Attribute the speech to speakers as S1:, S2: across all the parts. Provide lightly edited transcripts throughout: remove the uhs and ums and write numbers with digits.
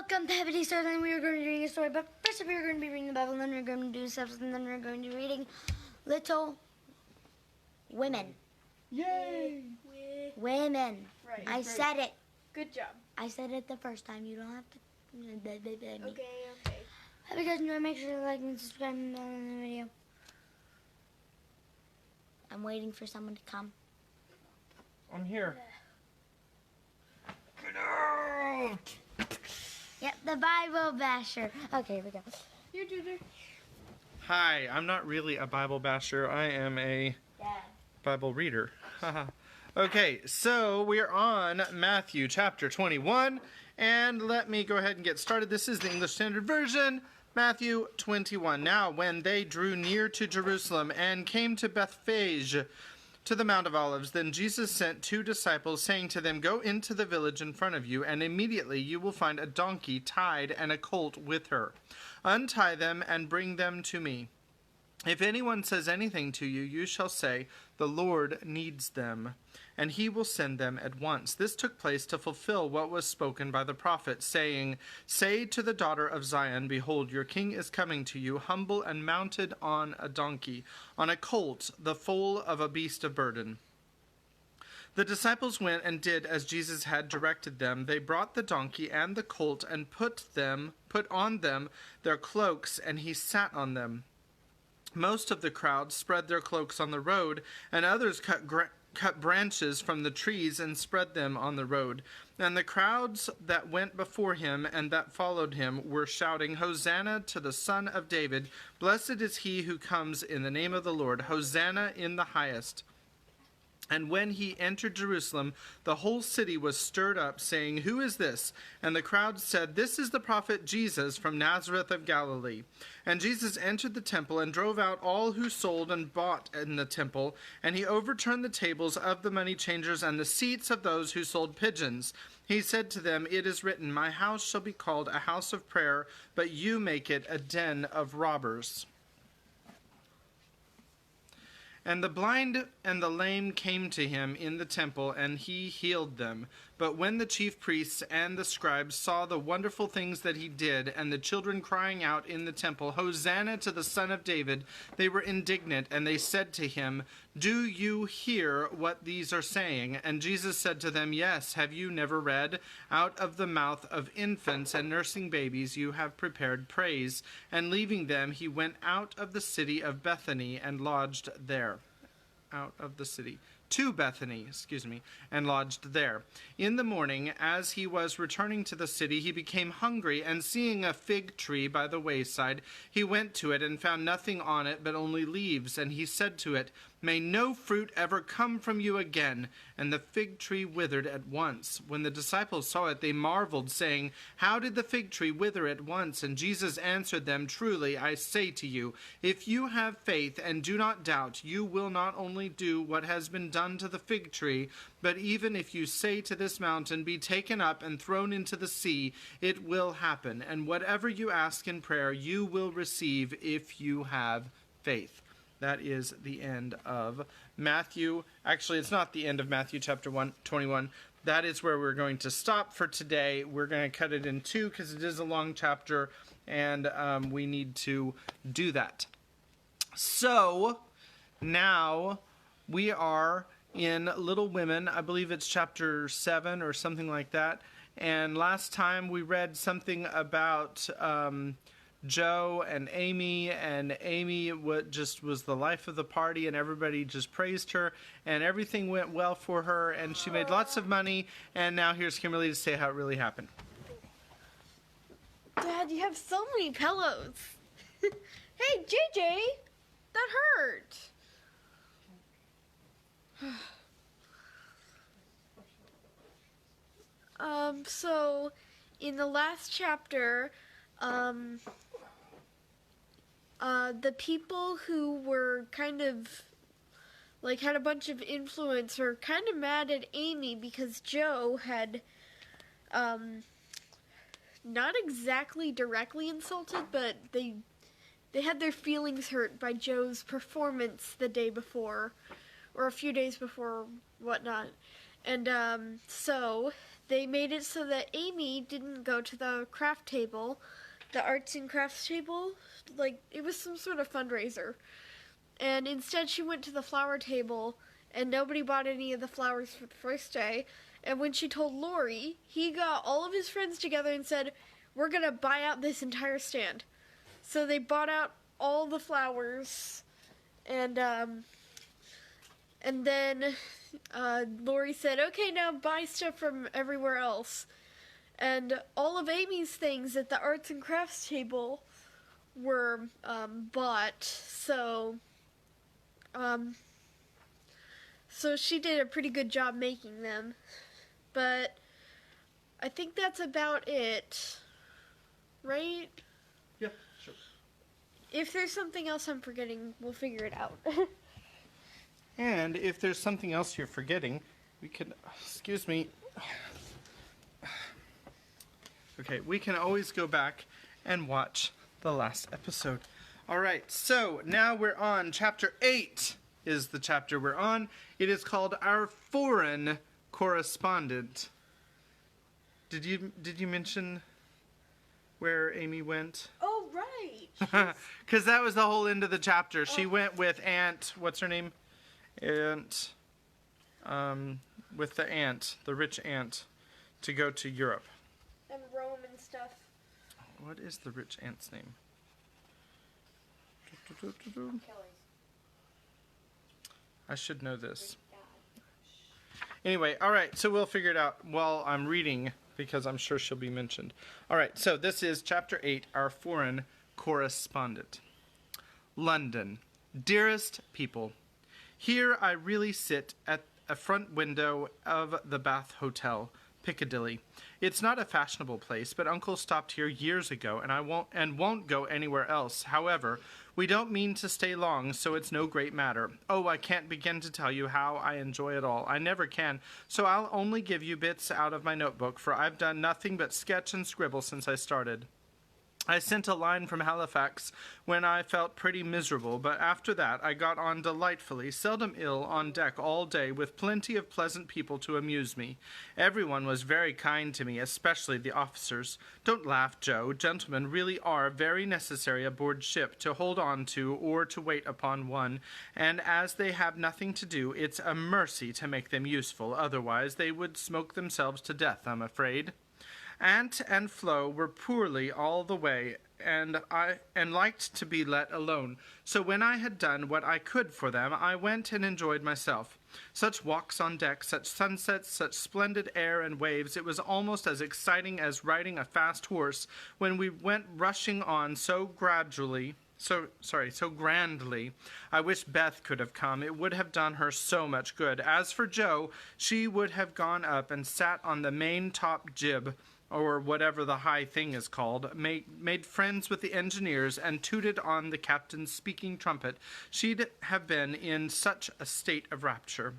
S1: Welcome to Happy Story. Then we are going to be reading a story, but first we are going to be reading the Bible, and then we're going to do stuff, and then we're going to be reading Little Women.
S2: Yay!
S1: Women.
S2: Right.
S1: I said it.
S2: Good job.
S1: I said it the first time. You don't have to.
S2: Okay.
S1: Hope you guys enjoy. Make sure to like and subscribe and bell on the video. I'm waiting for someone to come.
S3: I'm here. Get out!
S1: Yep, the Bible basher. Okay, here we go.
S2: Here, Junior.
S3: Hi, I'm not really a Bible basher. I am a Bible reader. Okay, so we're on Matthew chapter 21, and let me go ahead and get started. This is the English Standard Version, Matthew 21. Now, when they drew near to Jerusalem and came to Bethphage, to the Mount of Olives, then Jesus sent 2 disciples, saying to them, "Go into the village in front of you, and immediately you will find a donkey tied and a colt with her. Untie them and bring them to me. If anyone says anything to you, you shall say, 'The Lord needs them,' and he will send them at once." This took place to fulfill what was spoken by the prophet, saying, "Say to the daughter of Zion, Behold, your king is coming to you, humble and mounted on a donkey, on a colt, the foal of a beast of burden." The disciples went and did as Jesus had directed them. They brought the donkey and the colt and put on them their cloaks, and he sat on them. Most of the crowd spread their cloaks on the road, and others cut branches from the trees and spread them on the road. And the crowds that went before him and that followed him were shouting, "Hosanna to the Son of David! Blessed is he who comes in the name of the Lord! Hosanna in the highest!" And when he entered Jerusalem, the whole city was stirred up, saying, "Who is this?" And the crowd said, "This is the prophet Jesus from Nazareth of Galilee." And Jesus entered the temple and drove out all who sold and bought in the temple, and he overturned the tables of the money changers and the seats of those who sold pigeons. He said to them, "It is written, 'My house shall be called a house of prayer,' but you make it a den of robbers." And the blind and the lame came to him in the temple, and he healed them. But when the chief priests and the scribes saw the wonderful things that he did, and the children crying out in the temple, "Hosanna to the Son of David," they were indignant, and they said to him, "Do you hear what these are saying?" And Jesus said to them, "Yes, have you never read? Out of the mouth of infants and nursing babies you have prepared praise." And leaving them, he went out of the city of Bethany and lodged there. To Bethany, and lodged there. In the morning, as he was returning to the city, he became hungry, and seeing a fig tree by the wayside, he went to it and found nothing on it but only leaves. And he said to it, "May no fruit ever come from you again." And the fig tree withered at once. When the disciples saw it, they marveled, saying, "How did the fig tree wither at once?" And Jesus answered them, "Truly, I say to you, if you have faith and do not doubt, you will not only do what has been done to the fig tree, but even if you say to this mountain, 'Be taken up and thrown into the sea,' it will happen. And whatever you ask in prayer, you will receive if you have faith." That is the end of Matthew. Actually, it's not the end of Matthew chapter 21. That is where we're going to stop for today. We're going to cut it in 2 because it is a long chapter, and we need to do that. So, now we are in Little Women. I believe it's chapter 7 or something like that. And last time we read something about Joe and Amy just was the life of the party, and everybody just praised her, and everything went well for her, and she made lots of money. And now here's Kimberly to say how it really happened.
S2: Dad, you have so many pillows. Hey, JJ, that hurt. So in the last chapter, the people who were kind of like had a bunch of influence were kind of mad at Amy because Joe had not exactly directly insulted, but they had their feelings hurt by Joe's performance the day before, or a few days before, whatnot. And so they made it so that Amy didn't go to the craft table, the arts and crafts table. Like, it was some sort of fundraiser. And instead she went to the flower table, and nobody bought any of the flowers for the first day. And when she told Lori, he got all of his friends together and said, we're going to buy out this entire stand. So they bought out all the flowers, and then Lori said, okay, now buy stuff from everywhere else. And all of Amy's things at the arts and crafts table were bought, so she did a pretty good job making them. But I think that's about it, right?
S3: Yeah, sure.
S2: If there's something else I'm forgetting, we'll figure it out.
S3: And if there's something else you're forgetting, we can, excuse me. Okay, we can always go back and watch the last episode. All right, so now we're on chapter 8 is the chapter we're on. It is called Our Foreign Correspondent. Did you mention where Amy went?
S2: Oh, right.
S3: Because that was the whole end of the chapter. She went with Aunt, what's her name? Aunt, with the aunt, the rich aunt, to go to Europe.
S2: And Rome and stuff.
S3: What is the rich aunt's name? I should know this. Anyway, all right, so we'll figure it out while I'm reading, because I'm sure she'll be mentioned. All right, so this is chapter 8, Our Foreign Correspondent. London. Dearest people, here I really sit at a front window of the Bath Hotel, Piccadilly. It's not a fashionable place, but Uncle stopped here years ago, and won't go anywhere else. However, we don't mean to stay long, so it's no great matter. Oh, I can't begin to tell you how I enjoy it all. I never can, so I'll only give you bits out of my notebook, for I've done nothing but sketch and scribble since I started. I sent a line from Halifax when I felt pretty miserable, but after that I got on delightfully, seldom ill, on deck all day, with plenty of pleasant people to amuse me. Everyone was very kind to me, especially the officers. Don't laugh, Joe. Gentlemen really are very necessary aboard ship to hold on to or to wait upon one, and as they have nothing to do, it's a mercy to make them useful, otherwise they would smoke themselves to death, I'm afraid. Aunt and Flo were poorly all the way, and liked to be let alone. So when I had done what I could for them, I went and enjoyed myself. Such walks on deck, such sunsets, such splendid air and waves, it was almost as exciting as riding a fast horse when we went rushing on so grandly. I wish Beth could have come. It would have done her so much good. As for Jo, she would have gone up and sat on the main top jib, or whatever the high thing is called, made friends with the engineers, and tooted on the captain's speaking trumpet. She'd have been in such a state of rapture.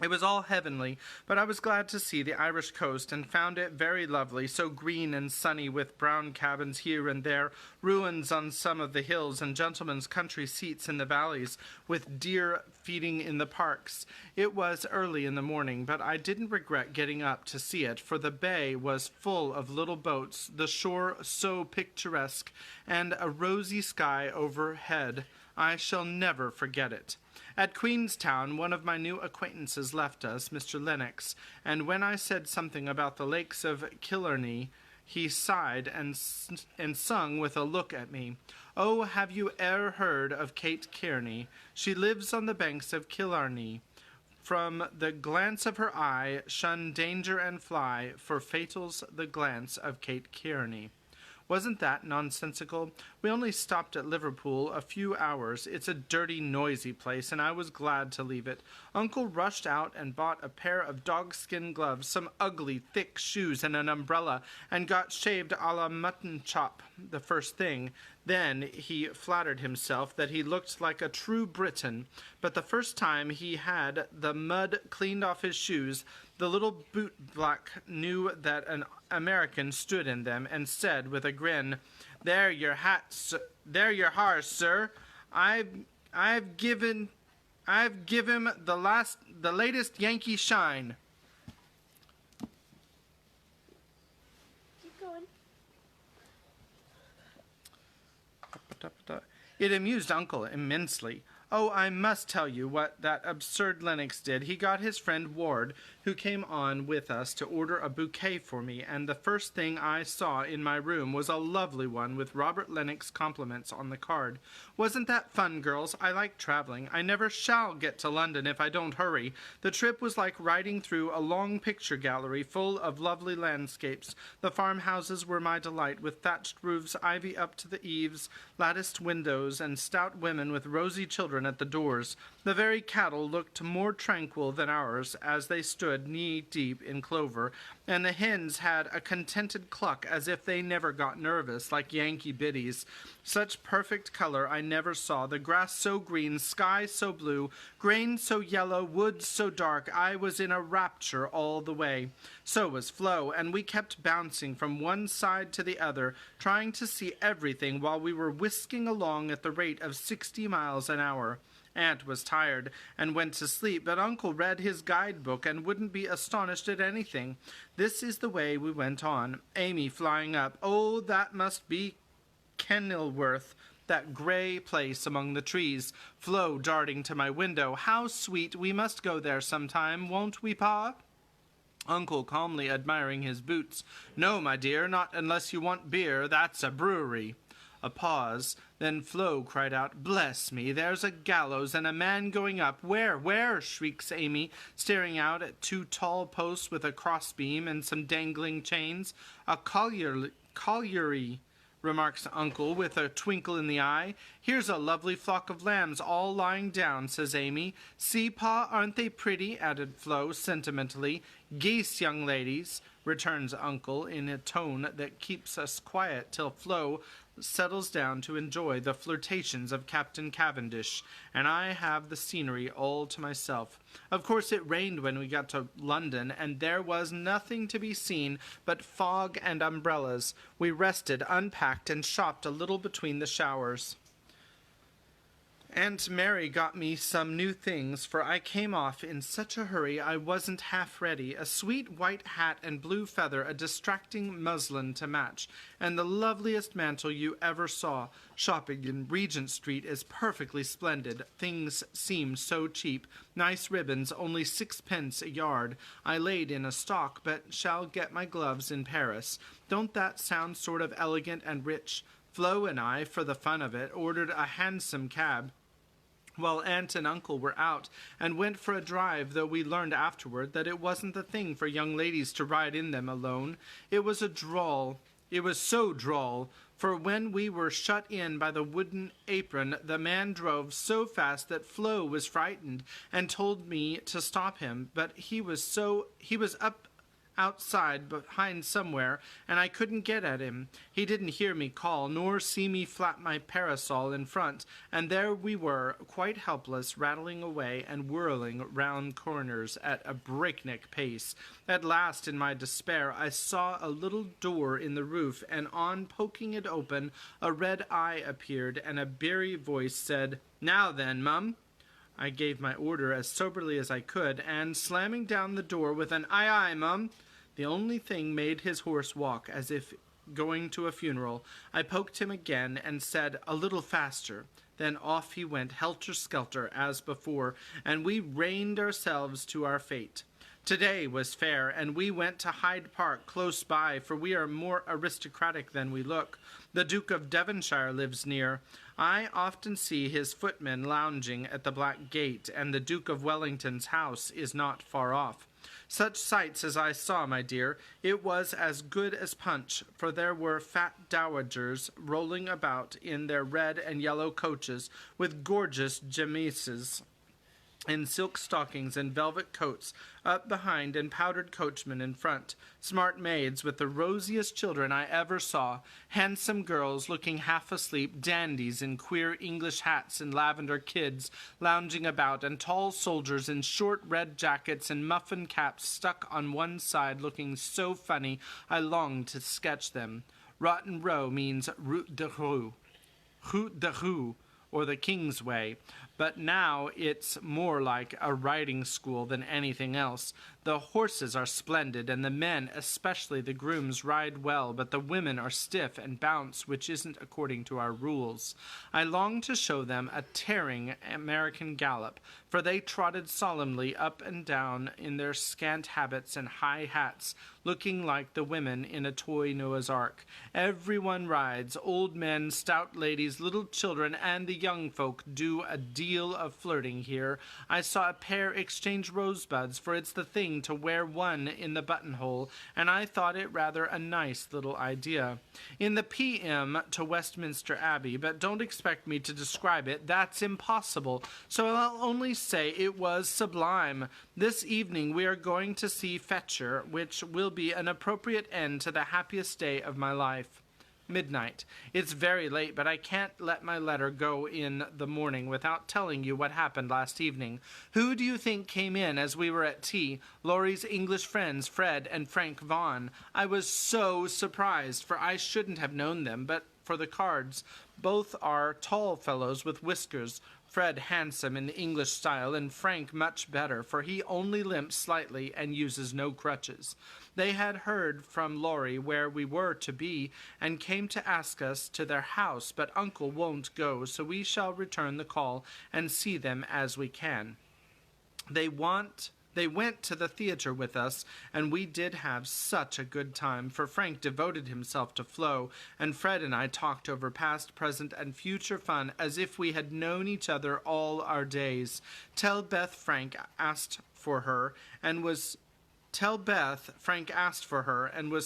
S3: It was all heavenly, but I was glad to see the Irish coast, and found it very lovely, so green and sunny, with brown cabins here and there, ruins on some of the hills, and gentlemen's country seats in the valleys, with deer feeding in the parks. It was early in the morning, but I didn't regret getting up to see it, for the bay was full of little boats, the shore so picturesque, and a rosy sky overhead. I shall never forget it. At Queenstown, one of my new acquaintances left us, Mr. Lennox, and when I said something about the lakes of Killarney, he sighed and sung with a look at me. Oh, have you e'er heard of Kate Kearney? She lives on the banks of Killarney. From the glance of her eye, shun danger and fly, for fatal's the glance of Kate Kearney. Wasn't that nonsensical? We only stopped at Liverpool a few hours. It's a dirty, noisy place, and I was glad to leave it. Uncle rushed out and bought a pair of dogskin gloves, some ugly, thick shoes, and an umbrella, and got shaved a la mutton chop the first thing. Then he flattered himself that he looked like a true Briton, but the first time he had the mud cleaned off his shoes, the little boot-black knew that an American stood in them, and said with a grin, "There your hars, sir. I've give him the latest Yankee shine." It amused Uncle immensely. Oh, I must tell you what that absurd Lennox did. He got his friend Ward, who came on with us, to order a bouquet for me, and the first thing I saw in my room was a lovely one with Robert Lennox compliments on the card. Wasn't that fun, girls? I like traveling. I never shall get to London if I don't hurry. The trip was like riding through a long picture gallery full of lovely landscapes. The farmhouses were my delight, with thatched roofs, ivy up to the eaves, latticed windows, and stout women with rosy children at the doors. The very cattle looked more tranquil than ours as they stood knee-deep in clover, and the hens had a contented cluck as if they never got nervous, like Yankee biddies. Such perfect color I never saw, the grass so green, sky so blue, grain so yellow, woods so dark. I was in a rapture all the way. So was Flo, and we kept bouncing from one side to the other, trying to see everything while we were whisking along at the rate of 60 miles an hour. Aunt was tired and went to sleep, but Uncle read his guidebook and wouldn't be astonished at anything. This is the way we went on, Amy flying up. Oh, that must be Kenilworth, that grey place among the trees. Flo darting to my window. How sweet! We must go there sometime, won't we, Pa? Uncle calmly admiring his boots. No, my dear, not unless you want beer. That's a brewery. A pause. Then Flo cried out, Bless me, there's a gallows and a man going up. Where, where? Shrieks Amy, staring out at 2 tall posts with a crossbeam and some dangling chains. A colliery, remarks Uncle with a twinkle in the eye. Here's a lovely flock of lambs all lying down, says Amy. See, Pa, aren't they pretty? Added Flo sentimentally. Geese, young ladies, returns Uncle in a tone that keeps us quiet till Flo settles down to enjoy the flirtations of Captain Cavendish, and I have the scenery all to myself. Of course it rained when we got to London, and there was nothing to be seen but fog and umbrellas. We rested, unpacked, and shopped a little between the showers. Aunt Mary got me some new things, for I came off in such a hurry I wasn't half ready. A sweet white hat and blue feather, a distracting muslin to match, and the loveliest mantle you ever saw. Shopping in Regent Street is perfectly splendid. Things seem so cheap. Nice ribbons, only 6 pence a yard. I laid in a stock, but shall get my gloves in Paris. Don't that sound sort of elegant and rich? Flo and I, for the fun of it, ordered a hansom cab while Aunt and Uncle were out, and went for a drive, though we learned afterward that it wasn't the thing for young ladies to ride in them alone. It was so droll, for when we were shut in by the wooden apron, the man drove so fast that Flo was frightened, and told me to stop him, but he was up outside behind somewhere, and I couldn't get at him. He didn't hear me call, nor see me flap my parasol in front, and there we were, quite helpless, rattling away and whirling round corners at a breakneck pace. At last, in my despair, I saw a little door in the roof, and on poking it open, a red eye appeared, and a beery voice said, Now then, Mum. I gave my order as soberly as I could, and slamming down the door with an aye, aye, Mum, the only thing made his horse walk as if going to a funeral. I poked him again and said, A little faster. Then off he went helter-skelter as before, and we reined ourselves to our fate. Today was fair, and we went to Hyde Park close by, for we are more aristocratic than we look. The Duke of Devonshire lives near. I often see his footmen lounging at the Black Gate, and the Duke of Wellington's house is not far off. Such sights as I saw, my dear, it was as good as punch, for there were fat dowagers rolling about in their red and yellow coaches, with gorgeous chemises in silk stockings and velvet coats up behind, and powdered coachmen in front, smart maids with the rosiest children I ever saw, handsome girls looking half asleep, dandies in queer English hats and lavender kids lounging about, and tall soldiers in short red jackets and muffin caps stuck on one side looking so funny I longed to sketch them. Rotten Row means Route de Rue, or the Kingsway. but now it's more like a riding school than anything else. The horses are splendid, and the men, especially the grooms, ride well, but the women are stiff and bounce, which isn't according to our rules. I long to show them a tearing American gallop, for they trotted solemnly up and down in their scant habits and high hats, looking like the women in a toy Noah's Ark. Everyone rides, old men, stout ladies, little children, and the young folk do a deal of flirting here. I saw a pair exchange rosebuds, for it's the thing to wear one in the buttonhole, and I thought it rather a nice little idea. In the P.M. to Westminster Abbey, but don't expect me to describe it, that's impossible, so I'll only say it was sublime. This evening we are going to see Fetcher, which will be an appropriate end to the happiest day of my life. Midnight. It's very late, but I can't let my letter go in the morning without telling you what happened last evening. Who do you think came in as we were at tea? Laurie's English friends, Fred and Frank Vaughan. I was so surprised, for I shouldn't have known them, but for the cards. Both are tall fellows with whiskers. Fred handsome in the English style, and Frank much better, for he only limps slightly and uses no crutches. They had heard from Laurie where we were to be, and came to ask us to their house, but Uncle won't go, so we shall return the call and see them as we can. They went to the theater with us, and we did have such a good time, for Frank devoted himself to Flo, and Fred and I talked over past, present, and future fun as if we had known each other all our days. Tell Beth Frank asked for her, and was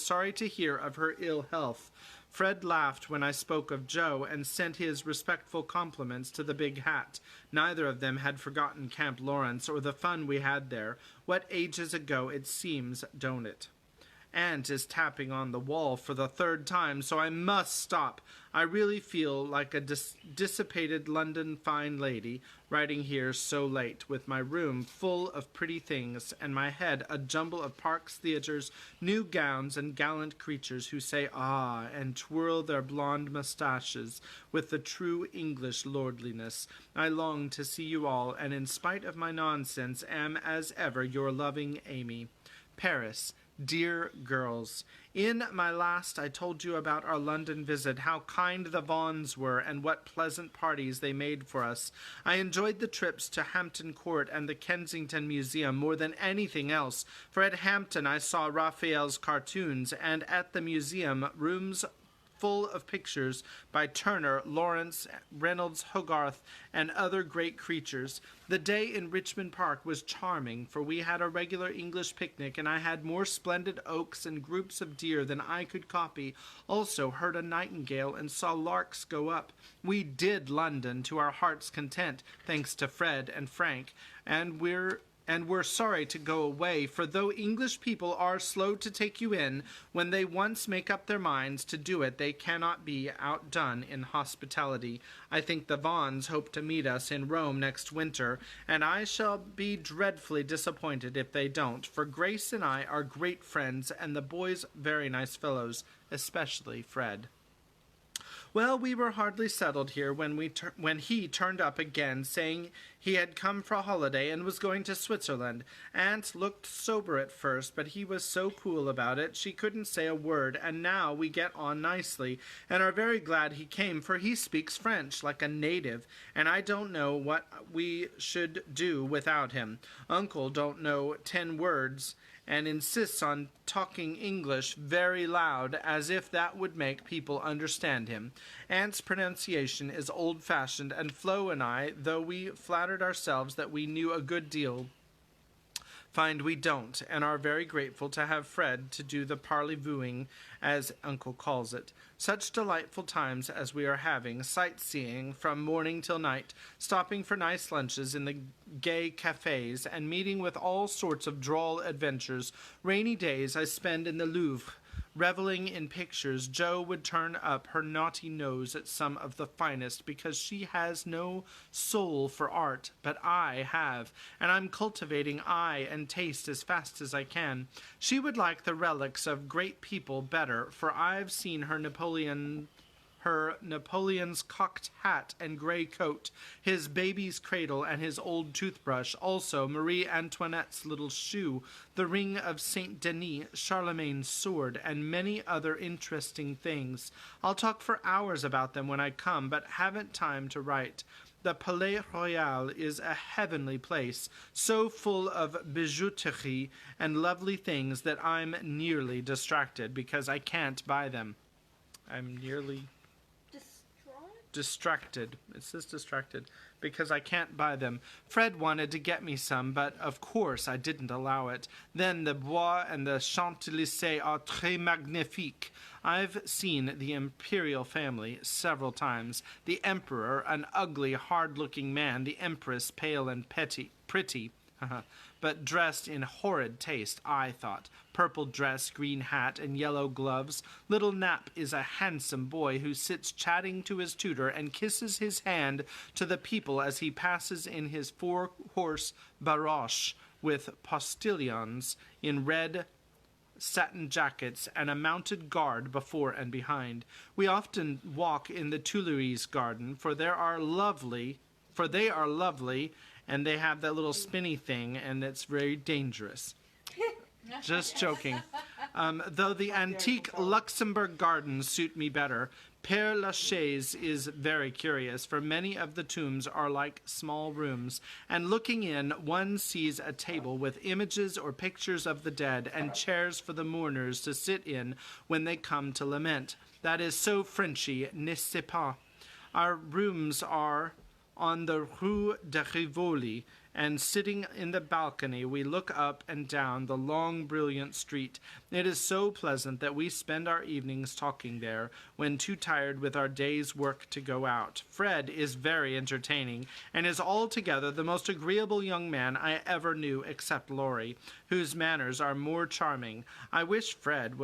S3: sorry to hear of her ill health. Fred laughed when I spoke of Joe and sent his respectful compliments to the big hat. Neither of them had forgotten Camp Lawrence or the fun we had there. What ages ago it seems, don't it? Aunt is tapping on the wall for the third time, so I must stop. I really feel like a dissipated London fine lady, writing here so late, with my room full of pretty things, and my head a jumble of parks, theatres, new gowns, and gallant creatures who say ah, and twirl their blonde moustaches with the true English lordliness. I long to see you all, and in spite of my nonsense, am as ever your loving Amy. Paris. Dear girls, in my last I told you about our London visit, how kind the Vaughans were, and what pleasant parties they made for us. I enjoyed the trips to Hampton Court and the Kensington Museum more than anything else, for at Hampton I saw Raphael's cartoons, and at the museum rooms full of pictures by Turner, Lawrence, Reynolds, Hogarth, and other great creatures. The day in Richmond Park was charming, for we had a regular English picnic, and I had more splendid oaks and groups of deer than I could copy. Also heard a nightingale and saw larks go up. We did London to our heart's content, thanks to Fred and Frank, and we're sorry to go away, for though English people are slow to take you in, when they once make up their minds to do it, they cannot be outdone in hospitality. I think the Vaughans hope to meet us in Rome next winter, and I shall be dreadfully disappointed if they don't, for Grace and I are great friends, and the boys very nice fellows, especially Fred. Well, we were hardly settled here when he turned up again, saying he had come for a holiday and was going to Switzerland. Aunt looked sober at first, but he was so cool about it she couldn't say a word, and now we get on nicely, and are very glad he came, for he speaks French like a native, and I don't know what we should do without him. Uncle don't know 10 words, and insists on talking English very loud, as if that would make people understand him. Aunt's pronunciation is old-fashioned, and Flo and I, though we flattered ourselves that we knew a good deal, find we don't, and are very grateful to have Fred to do the parley-vooing, as Uncle calls it. Such delightful times as we are having, sightseeing from morning till night, stopping for nice lunches in the gay cafes, and meeting with all sorts of droll adventures. Rainy days I spend in the Louvre, reveling in pictures. Joe would turn up her naughty nose at some of the finest, because she has no soul for art, but I have, and I'm cultivating eye and taste as fast as I can. She would like the relics of great people better, for I've seen her Napoleon her Napoleon's cocked hat and gray coat, his baby's cradle and his old toothbrush, also Marie Antoinette's little shoe, the ring of Saint Denis, Charlemagne's sword, and many other interesting things. I'll talk for hours about them when I come, but haven't time to write. The Palais Royal is a heavenly place, so full of bijouterie and lovely things that I'm nearly distracted because I can't buy them. I'm nearly distracted. It says distracted because I can't buy them. Fred wanted to get me some, but of course I didn't allow it. Then the Bois and the Champs-Élysées are très magnifiques. I've seen the imperial family several times. The emperor, an ugly, hard-looking man. The empress, pale and pretty. But dressed in horrid taste, I thought. Purple dress, green hat, and yellow gloves. Little Nap is a handsome boy who sits chatting to his tutor and kisses his hand to the people as he passes in his four-horse barouche with postilions in red satin jackets and a mounted guard before and behind. We often walk in the Tuileries garden, for they are lovely, and they have that little spinny thing, and it's very dangerous. Just joking. Though the antique Luxembourg gardens suit me better, Père Lachaise is very curious, for many of the tombs are like small rooms, and looking in, one sees a table with images or pictures of the dead, and chairs for the mourners to sit in when they come to lament. That is so Frenchy, n'est-ce pas? Our rooms are on the Rue de Rivoli, and sitting in the balcony we look up and down the long, brilliant street. It is so pleasant that we spend our evenings talking there, when too tired with our day's work to go out. Fred is very entertaining, and is altogether the most agreeable young man I ever knew, except Laurie, whose manners are more charming. I wish Fred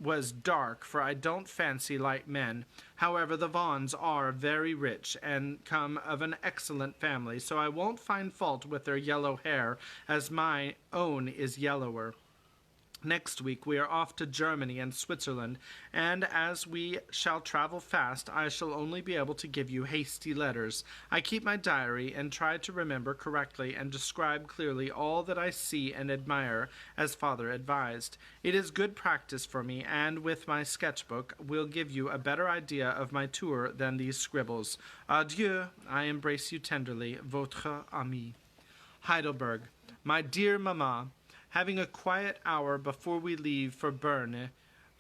S3: was dark, for I don't fancy light men. However, the Vaughans are very rich and come of an excellent family, so I won't find fault with their yellow hair, as my own is yellower. Next week we are off to Germany and Switzerland, and as we shall travel fast, I shall only be able to give you hasty letters. I keep my diary and try to remember correctly and describe clearly all that I see and admire, as Father advised. It is good practice for me, and with my sketchbook will give you a better idea of my tour than these scribbles. Adieu, I embrace you tenderly, votre ami. Heidelberg. My dear Mamma, having a quiet hour before we leave for Bern,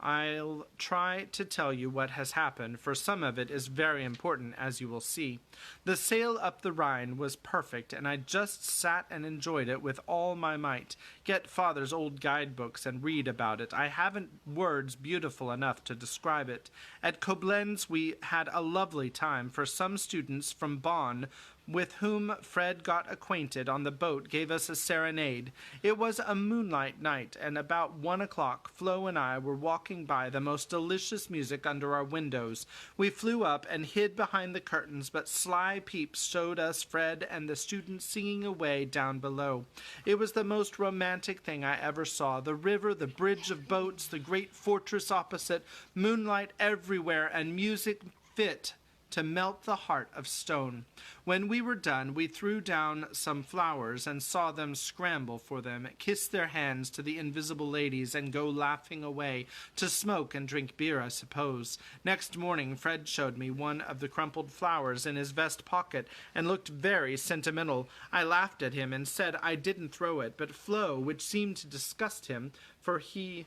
S3: I'll try to tell you what has happened, for some of it is very important, as you will see. The sail up the Rhine was perfect, and I just sat and enjoyed it with all my might. Get Father's old guidebooks and read about it. I haven't words beautiful enough to describe it. At Koblenz we had a lovely time, for some students from Bonn with whom Fred got acquainted on the boat gave us a serenade. It was a moonlight night, and about 1 o'clock Flo and I were walking by the most delicious music under our windows. We flew up and hid behind the curtains, but sly peeps showed us Fred and the students singing away down below. It was the most romantic thing I ever saw. The river, the bridge of boats, the great fortress opposite, moonlight everywhere, and music fit to melt the heart of stone. When we were done, we threw down some flowers and saw them scramble for them, kiss their hands to the invisible ladies, and go laughing away, to smoke and drink beer, I suppose. Next morning, Fred showed me one of the crumpled flowers in his vest pocket, and looked very sentimental. I laughed at him and said I didn't throw it, but Flo, which seemed to disgust him, for he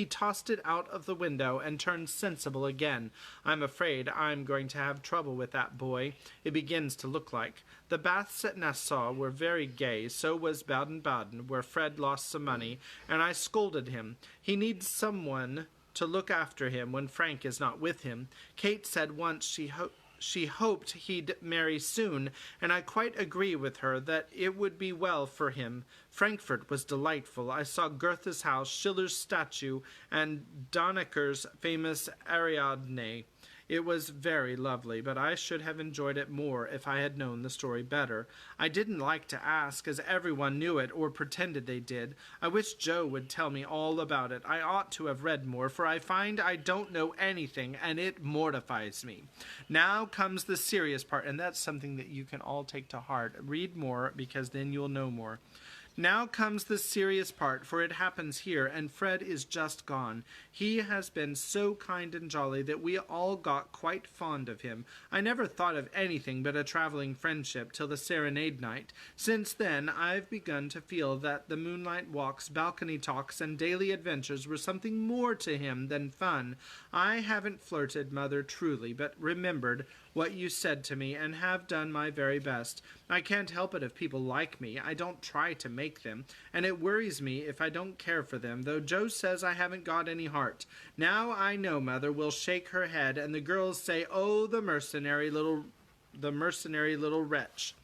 S3: tossed it out of the window and turned sensible again. I'm afraid I'm going to have trouble with that boy. It begins to look like. The baths at Nassau were very gay, so was Baden-Baden, where Fred lost some money, and I scolded him. He needs someone to look after him when Frank is not with him. Kate said once she hoped he'd marry soon, and I quite agree with her that it would be well for him. Frankfurt was delightful. I saw Goethe's house, Schiller's statue, and Donneker's famous Ariadne. It was very lovely, but I should have enjoyed it more if I had known the story better. I didn't like to ask, as everyone knew it or pretended they did. I wish Joe would tell me all about it. I ought to have read more, for I find I don't know anything, and it mortifies me. Now comes the serious part, and that's something that you can all take to heart. Read more, because then you'll know more. Now comes the serious part, for it happens here, and Fred is just gone. He has been so kind and jolly that we all got quite fond of him. I never thought of anything but a traveling friendship till the serenade night. Since then, I've begun to feel that the moonlight walks, balcony talks, and daily adventures were something more to him than fun. I haven't flirted, Mother, truly, but remembered what you said to me, and have done my very best. I can't help it if people like me. I don't try to make them, and it worries me if I don't care for them, though Joe says I haven't got any heart. Now I know Mother will shake her head, and the girls say, "Oh, the mercenary little wretch."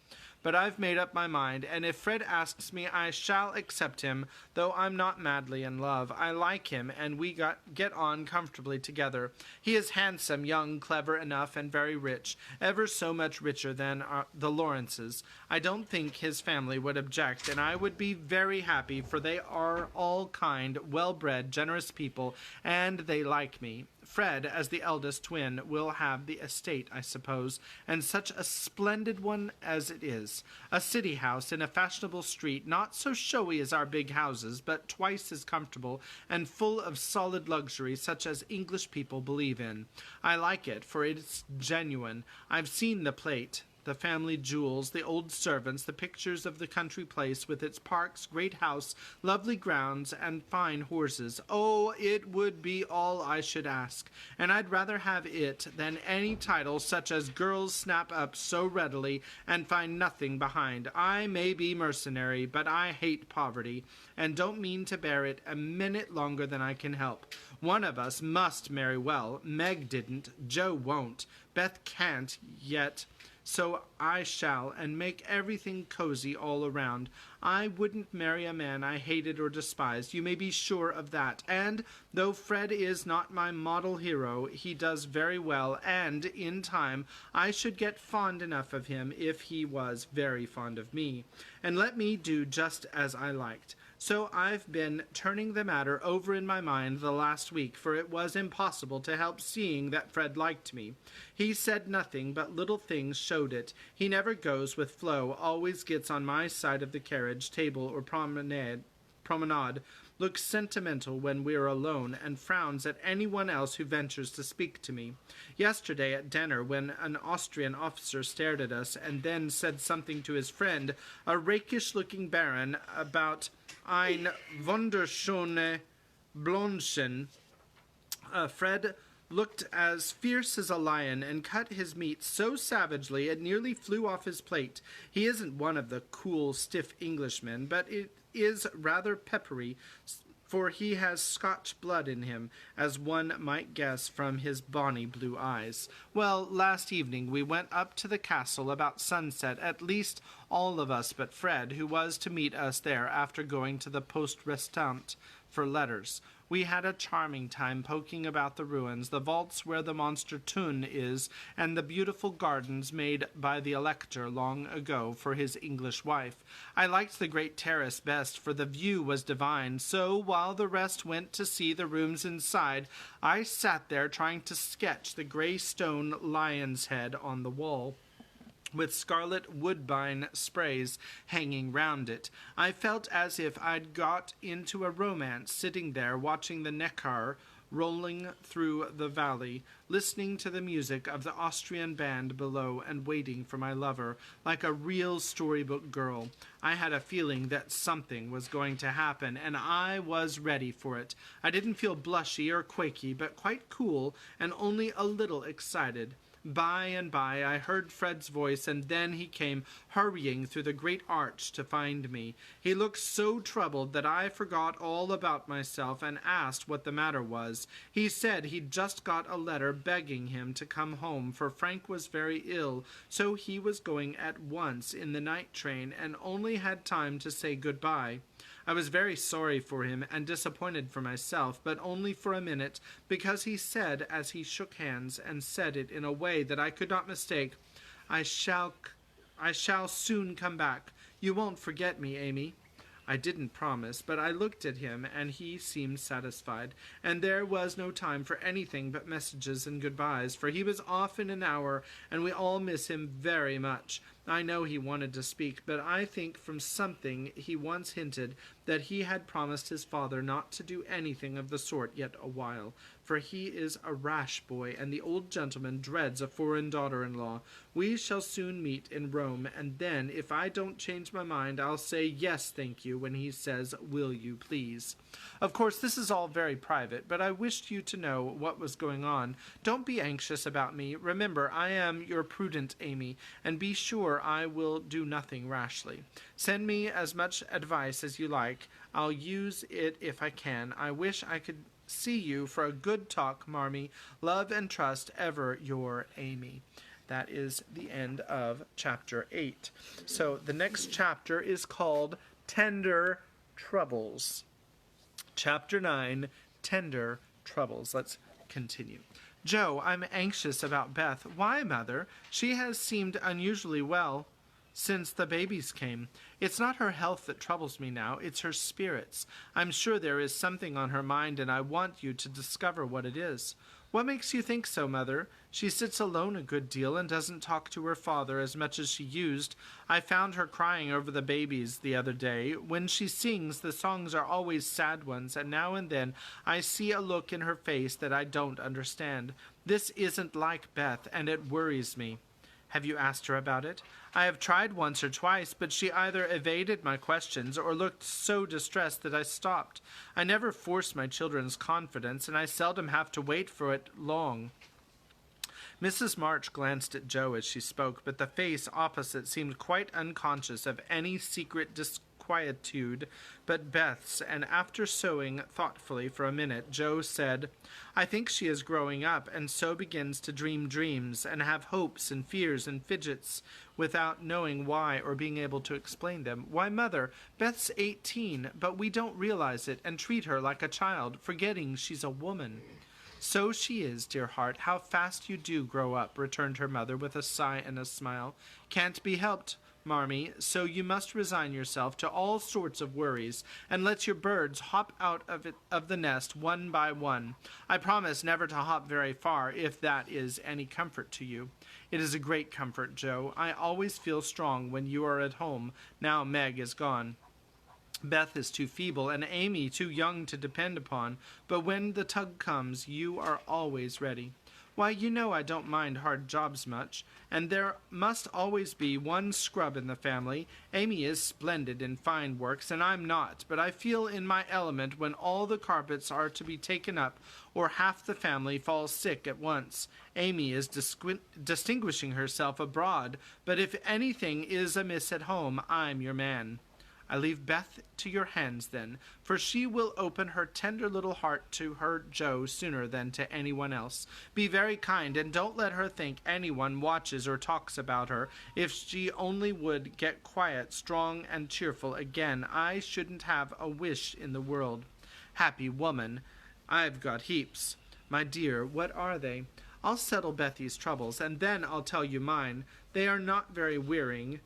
S3: But I've made up my mind, and if Fred asks me, I shall accept him, though I'm not madly in love. I like him, and we get on comfortably together. He is handsome, young, clever enough, and very rich, ever so much richer than the Lawrences. I don't think his family would object, and I would be very happy, for they are all kind, well-bred, generous people, and they like me. Fred, as the eldest twin, will have the estate, I suppose, and such a splendid one as it is. A city house in a fashionable street, not so showy as our big houses, but twice as comfortable, and full of solid luxury, such as English people believe in. I like it, for it's genuine. I've seen the plate, the family jewels, the old servants, the pictures of the country place with its parks, great house, lovely grounds, and fine horses. Oh, it would be all I should ask, and I'd rather have it than any title such as girls snap up so readily and find nothing behind. I may be mercenary, but I hate poverty, and don't mean to bear it a minute longer than I can help. One of us must marry well. Meg didn't. Joe won't. Beth can't yet. So I shall, and make everything cozy all around. I wouldn't marry a man I hated or despised, you may be sure of that. And, though Fred is not my model hero, he does very well, and, in time, I should get fond enough of him if he was very fond of me, and let me do just as I liked. So I've been turning the matter over in my mind the last week, for it was impossible to help seeing that Fred liked me. He said nothing, but little things showed it. He never goes with Flo, always gets on my side of the carriage, table, or promenade, looks sentimental when we're alone, and frowns at anyone else who ventures to speak to me. Yesterday at dinner, when an Austrian officer stared at us and then said something to his friend, a rakish-looking baron, about ein wunderschöne Blondchen, Fred looked as fierce as a lion and cut his meat so savagely it nearly flew off his plate. He isn't one of the cool, stiff Englishmen, but it is rather peppery, for he has Scotch blood in him, as one might guess from his bonny blue eyes. Well, last evening we went up to the castle about sunset, at least all of us but Fred, who was to meet us there after going to the poste restante for letters. We had a charming time poking about the ruins, the vaults where the monster Thun is, and the beautiful gardens made by the Elector long ago for his English wife. I liked the great terrace best, for the view was divine, so while the rest went to see the rooms inside, I sat there trying to sketch the grey stone lion's head on the wall, with scarlet woodbine sprays hanging round it. I felt as if I'd got into a romance, sitting there watching the Neckar rolling through the valley, listening to the music of the Austrian band below and waiting for my lover, like a real storybook girl. I had a feeling that something was going to happen, and I was ready for it. I didn't feel blushy or quaky, but quite cool and only a little excited. By and by I heard Fred's voice, and then he came hurrying through the great arch to find me. He looked so troubled that I forgot all about myself and asked what the matter was. He said he'd just got a letter begging him to come home, for Frank was very ill, so he was going at once in the night train and only had time to say goodbye. I was very sorry for him and disappointed for myself, but only for a minute, because he said, as he shook hands, and said it in a way that I could not mistake, I shall soon come back. You won't forget me, Amy." I didn't promise, but I looked at him, and he seemed satisfied, and there was no time for anything but messages and goodbyes, for he was off in an hour, and we all miss him very much. I know he wanted to speak, but I think from something he once hinted that he had promised his father not to do anything of the sort yet awhile, for he is a rash boy, and the old gentleman dreads a foreign daughter-in-law. We shall soon meet in Rome, and then, if I don't change my mind, I'll say yes, thank you, when he says, will you please? Of course, this is all very private, but I wished you to know what was going on. Don't be anxious about me. Remember, I am your prudent Amy, and be sure I will do nothing rashly. Send me as much advice as you like. I'll use it if I can. I wish I could see you for a good talk, Marmee. Love and trust, ever your Amy. That is the end of chapter 8. So the next chapter is called Tender Troubles. Chapter 9, Tender Troubles. Let's continue. Joe, I'm anxious about Beth. Why, Mother? She has seemed unusually well since the babies came. It's not her health that troubles me now, it's her spirits. I'm sure there is something on her mind, and I want you to discover what it is. What makes you think so, Mother? She sits alone a good deal and doesn't talk to her father as much as she used. I found her crying over the babies the other day. When she sings, the songs are always sad ones, and now and then I see a look in her face that I don't understand. This isn't like Beth, and it worries me. Have you asked her about it? I have tried once or twice, but she either evaded my questions or looked so distressed that I stopped. I never force my children's confidence, and I seldom have to wait for it long. Mrs. March glanced at Joe as she spoke, but the face opposite seemed quite unconscious of any secret disquietude but Beth's, and after sewing thoughtfully for a minute, Joe said, I think she is growing up, and so begins to dream dreams, and have hopes and fears and fidgets, without knowing why or being able to explain them. Why, Mother, Beth's 18, but we don't realize it, and treat her like a child, forgetting she's a woman. So she is, dear heart. How fast you do grow up, returned her mother with a sigh and a smile. Can't be helped, Marmee, so you must resign yourself to all sorts of worries, and let your birds hop out of the nest one by one. I promise never to hop very far, if that is any comfort to you. It is a great comfort, Joe. I always feel strong when you are at home, now Meg is gone. Beth is too feeble, and Amy too young to depend upon, but when the tug comes, you are always ready. Why, you know I don't mind hard jobs much, and there must always be one scrub in the family. Amy is splendid in fine works, and I'm not, but I feel in my element when all the carpets are to be taken up, or half the family falls sick at once. Amy is distinguishing herself abroad, but if anything is amiss at home, I'm your man. I leave Beth to your hands, then, for she will open her tender little heart to her Joe sooner than to anyone else. Be very kind, and don't let her think anyone watches or talks about her. If she only would get quiet, strong, and cheerful again, I shouldn't have a wish in the world. Happy woman, I've got heaps. My dear, what are they? I'll settle Bethy's troubles, and then I'll tell you mine. They are not very wearing,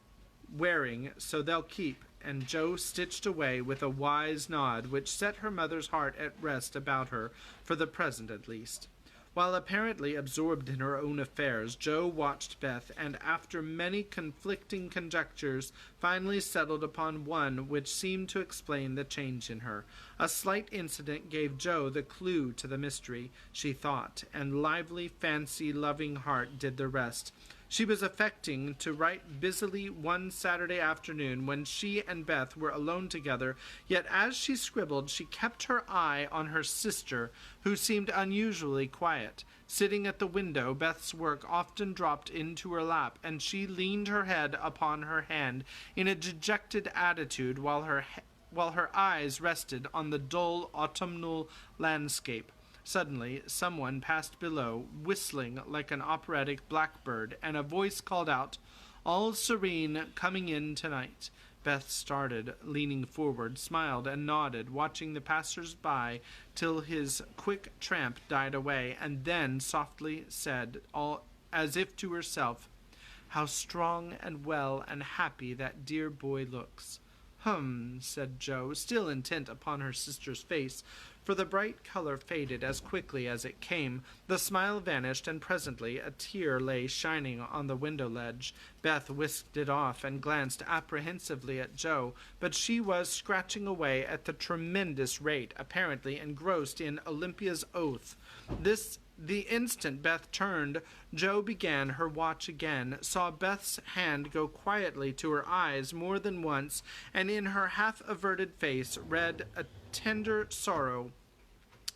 S3: so they'll keep. And Joe stitched away with a wise nod which set her mother's heart at rest about her, for the present at least. While apparently absorbed in her own affairs, Joe watched Beth, and after many conflicting conjectures, finally settled upon one which seemed to explain the change in her. A slight incident gave Joe the clue to the mystery, she thought, and lively, fancy-loving heart did the rest. She was affecting to write busily one Saturday afternoon when she and Beth were alone together, yet as she scribbled she kept her eye on her sister, who seemed unusually quiet. Sitting at the window, Beth's work often dropped into her lap, and she leaned her head upon her hand in a dejected attitude while her eyes rested on the dull autumnal landscape. Suddenly, someone passed below, whistling like an operatic blackbird, and a voice called out, All serene, coming in tonight. Beth started, leaning forward, smiled, and nodded, watching the passers-by till his quick tramp died away, and then softly said, all as if to herself, "How strong and well and happy that dear boy looks." Said Jo, still intent upon her sister's face, for the bright color faded as quickly as it came. The smile vanished, and presently a tear lay shining on the window ledge. Beth whisked it off and glanced apprehensively at Jo, but she was scratching away at the tremendous rate, apparently engrossed in Olympia's oath. The instant Beth turned, Jo began her watch again, saw Beth's hand go quietly to her eyes more than once, and in her half-averted face read a tender sorrow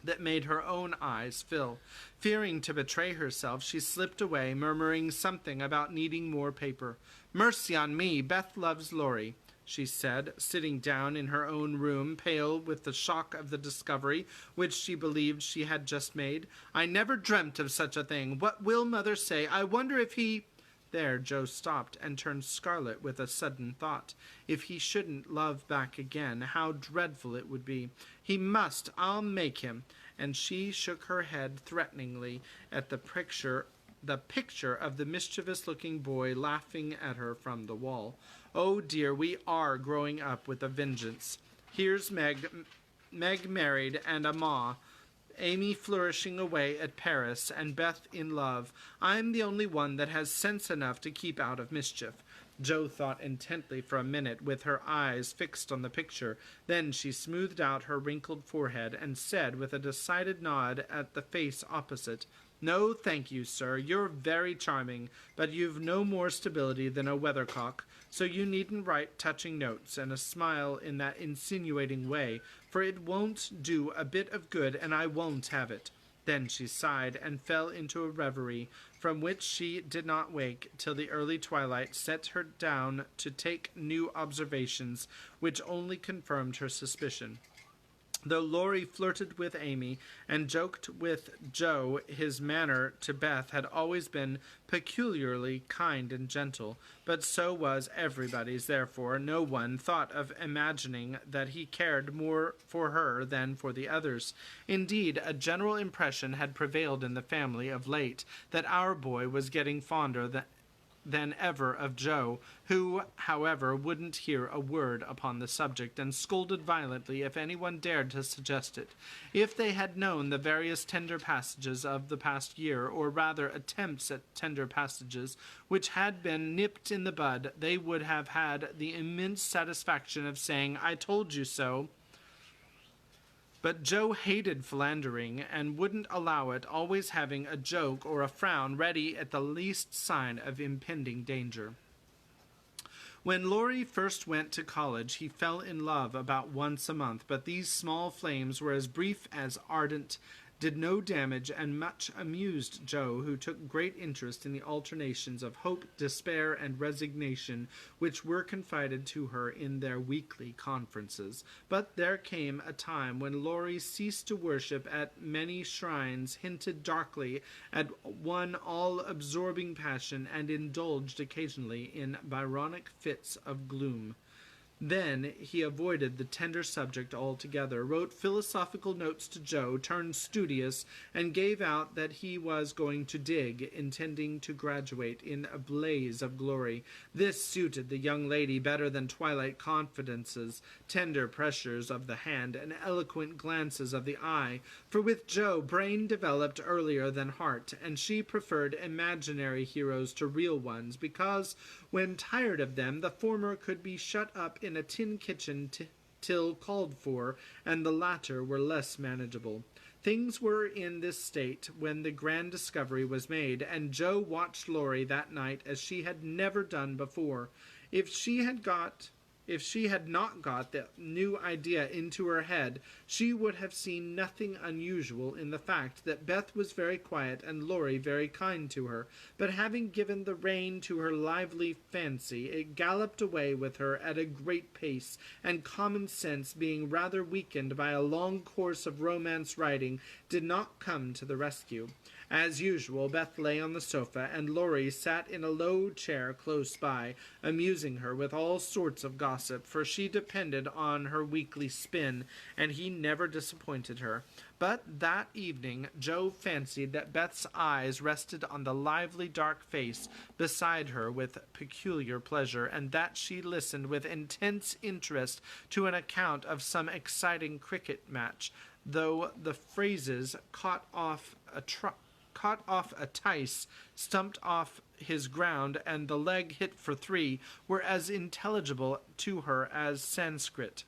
S3: that made her own eyes fill. Fearing to betray herself, she slipped away, murmuring something about needing more paper. "Mercy on me, Beth loves Laurie," she said, sitting down in her own room, pale with the shock of the discovery which she believed she had just made. "I never dreamt of such a thing. What will Mother say? I wonder if he—" There Jo stopped and turned scarlet with a sudden thought. If he shouldn't love back again, how dreadful it would be. He must. I'll make him. And she shook her head threateningly at the picture of the mischievous-looking boy laughing at her from the wall. "Oh dear, we are growing up with a vengeance. Here's Meg married and a ma, Amy flourishing away at Paris, and Beth in love. I'm the only one that has sense enough to keep out of mischief." Jo thought intently for a minute, with her eyes fixed on the picture. Then she smoothed out her wrinkled forehead and said, with a decided nod at the face opposite, "No, thank you, sir. You're very charming, but you've no more stability than a weathercock, so you needn't write touching notes," and a smile in that insinuating way, "for it won't do a bit of good, and I won't have it." Then she sighed and fell into a reverie, from which she did not wake till the early twilight set her down to take new observations, which only confirmed her suspicion. Though Laurie flirted with Amy and joked with Jo, his manner to Beth had always been peculiarly kind and gentle, but so was everybody's. Therefore, no one thought of imagining that he cared more for her than for the others. Indeed, a general impression had prevailed in the family of late that our boy was getting fonder than ever of Jo, who, however, wouldn't hear a word upon the subject, and scolded violently if anyone dared to suggest it. If they had known the various tender passages of the past year, or rather attempts at tender passages, which had been nipped in the bud, they would have had the immense satisfaction of saying, "I told you so." But Jo hated philandering, and wouldn't allow it, always having a joke or a frown ready at the least sign of impending danger. When Laurie first went to college, he fell in love about once a month, but these small flames were as brief as ardent, did no damage, and much amused Jo, who took great interest in the alternations of hope, despair, and resignation which were confided to her in their weekly conferences. But there came a time when Laurie ceased to worship at many shrines, hinted darkly at one all-absorbing passion, and indulged occasionally in Byronic fits of gloom. Then he avoided the tender subject altogether, wrote philosophical notes to Jo, turned studious, and gave out that he was going to dig, intending to graduate in a blaze of glory. This suited the young lady better than twilight confidences, tender pressures of the hand, and eloquent glances of the eye, for with Jo brain developed earlier than heart, and she preferred imaginary heroes to real ones, because, when tired of them, the former could be shut up in a tin kitchen till called for, and the latter were less manageable. Things were in this state when the grand discovery was made, and Jo watched Laurie that night as she had never done before. If she had not got the new idea into her head, she would have seen nothing unusual in the fact that Beth was very quiet and Laurie very kind to her, but having given the rein to her lively fancy, it galloped away with her at a great pace, and common sense, being rather weakened by a long course of romance writing, did not come to the rescue. As usual, Beth lay on the sofa, and Laurie sat in a low chair close by, amusing her with all sorts of gossip, for she depended on her weekly spin, and he never disappointed her. But that evening, Joe fancied that Beth's eyes rested on the lively dark face beside her with peculiar pleasure, and that she listened with intense interest to an account of some exciting cricket match, though the phrases caught off a tice, stumped off his ground, and the leg hit for 3 were as intelligible to her as Sanskrit,